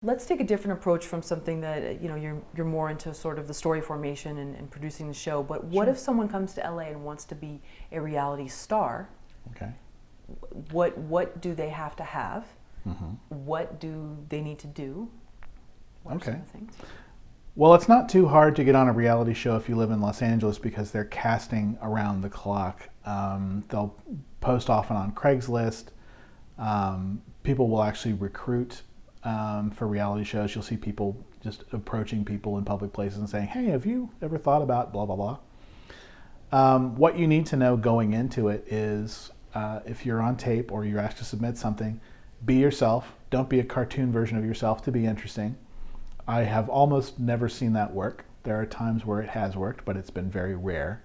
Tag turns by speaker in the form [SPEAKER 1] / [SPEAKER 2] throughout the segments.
[SPEAKER 1] Let's take a different approach from something that you're more into sort of the story formation and producing the show. But what
[SPEAKER 2] Sure.
[SPEAKER 1] if someone comes to LA and wants to be a reality star?
[SPEAKER 2] Okay.
[SPEAKER 1] What do they have to have?
[SPEAKER 2] Mm-hmm.
[SPEAKER 1] What do they need to do? What are some
[SPEAKER 2] Okay.
[SPEAKER 1] of the things?
[SPEAKER 2] Well, it's not too hard to get on a reality show if you live in Los Angeles because they're casting around the clock. They'll post often on Craigslist. People will actually recruit for reality shows. You'll see people just approaching people in public places and saying, "Hey, have you ever thought about blah, blah, blah?" What you need to know going into it is if you're on tape or you're asked to submit something, be yourself. Don't be a cartoon version of yourself to be interesting. I have almost never seen that work. There are times where it has worked, but it's been very rare.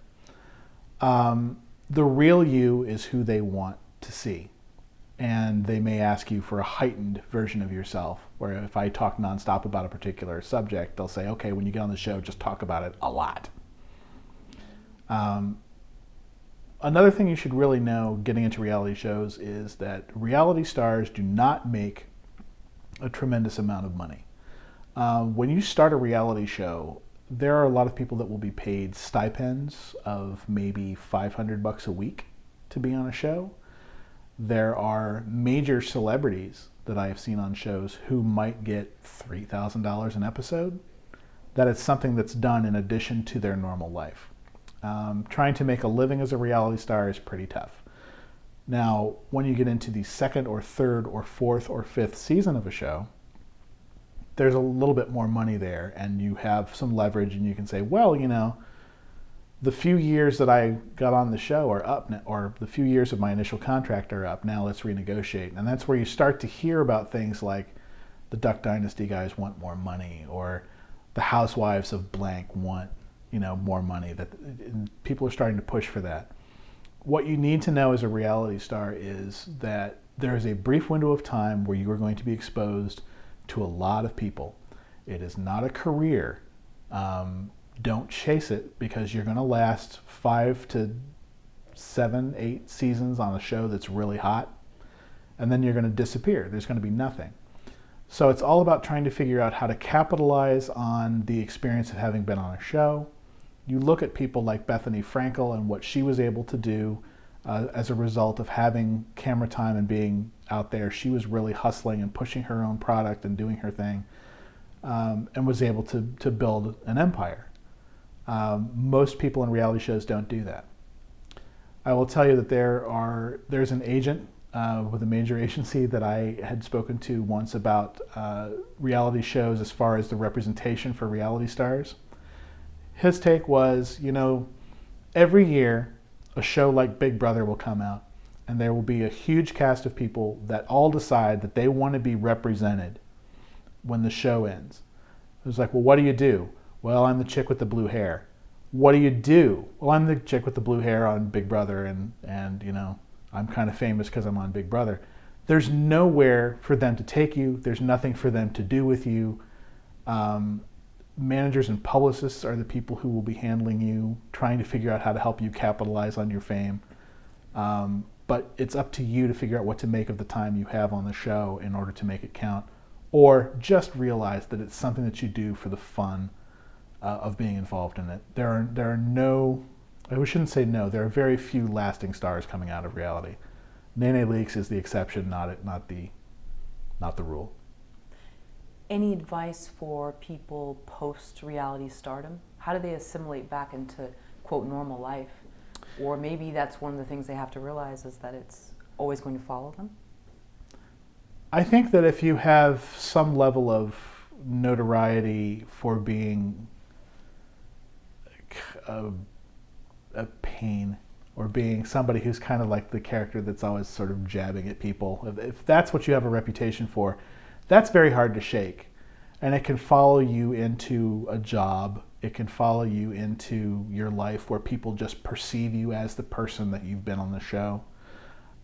[SPEAKER 2] The real you is who they want to see. And they may ask you for a heightened version of yourself, where if I talk nonstop about a particular subject, they'll say, okay, when you get on the show, just talk about it a lot. Another thing you should really know getting into reality shows is that reality stars do not make a tremendous amount of money. When you start a reality show, there are a lot of people that will be paid stipends of maybe $500 a week to be on a show. There are major celebrities that I have seen on shows who might get $3,000 an episode. That is something that's done in addition to their normal life. Trying to make a living as a reality star is pretty tough. Now, when you get into the second or third or fourth or fifth season of a show, there's a little bit more money there and you have some leverage and you can say, well, the few years that I got on the show are up, or the few years of my initial contract are up, now let's renegotiate. And that's where you start to hear about things like the Duck Dynasty guys want more money, or the housewives of blank want, more money. That people are starting to push for that. What you need to know as a reality star is that there is a brief window of time where you are going to be exposed to a lot of people. It is not a career. Don't chase it because you're going to last 5 to 7, 8 seasons on a show that's really hot, and then you're going to disappear. There's going to be nothing. So it's all about trying to figure out how to capitalize on the experience of having been on a show. You look at people like Bethany Frankel and what she was able to do as a result of having camera time and being out there. She was really hustling and pushing her own product and doing her thing, and was able to build an empire. Most people in reality shows don't do that. I will tell you that there's an agent with a major agency that I had spoken to once about reality shows as far as the representation for reality stars. His take was, every year a show like Big Brother will come out and there will be a huge cast of people that all decide that they want to be represented when the show ends. It was like, well, what do you do? Well, I'm the chick with the blue hair. What do you do? Well, I'm the chick with the blue hair on Big Brother, and I'm kind of famous because I'm on Big Brother. There's nowhere for them to take you. There's nothing for them to do with you. Managers and publicists are the people who will be handling you, trying to figure out how to help you capitalize on your fame. But it's up to you to figure out what to make of the time you have on the show in order to make it count, or just realize that it's something that you do for the fun of being involved in it. There are no, I shouldn't say no, there are very few lasting stars coming out of reality. Nene Leakes is the exception, not the rule.
[SPEAKER 1] Any advice for people post-reality stardom? How do they assimilate back into, quote, normal life? Or maybe that's one of the things they have to realize is that it's always going to follow them?
[SPEAKER 2] I think that if you have some level of notoriety for being a pain, or being somebody who's kind of like the character that's always sort of jabbing at people, if that's what you have a reputation for, that's very hard to shake. And it can follow you into a job. It can follow you into your life where people just perceive you as the person that you've been on the show.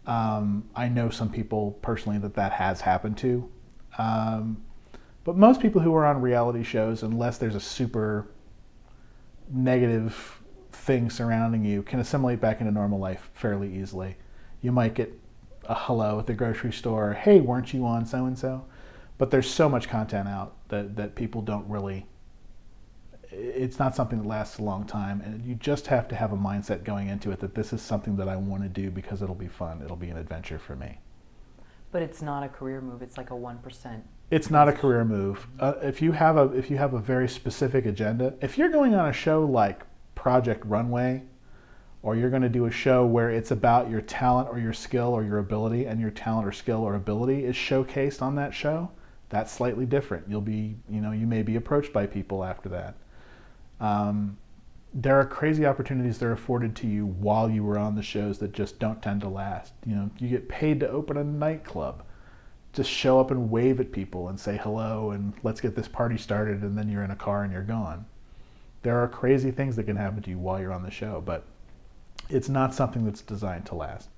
[SPEAKER 2] I know some people personally that has happened to. But most people who are on reality shows, unless there's a super negative thing surrounding you, can assimilate back into normal life fairly easily. You might get a hello at the grocery store, hey, weren't you on so-and-so? But there's so much content out that people don't really, it's not something that lasts a long time, and you just have to have a mindset going into it that this is something that I want to do because it'll be fun, it'll be an adventure for me.
[SPEAKER 1] But it's not a career move. It's like a 1%.
[SPEAKER 2] It's not a career move. If you have a very specific agenda, if you're going on a show like Project Runway, or you're going to do a show where it's about your talent or your skill or your ability, and your talent or skill or ability is showcased on that show, that's slightly different. You'll be, you may be approached by people after that. There are crazy opportunities that are afforded to you while you were on the shows that just don't tend to last. You get paid to open a nightclub. Just show up and wave at people and say hello and let's get this party started, and then you're in a car and you're gone. There are crazy things that can happen to you while you're on the show, but it's not something that's designed to last.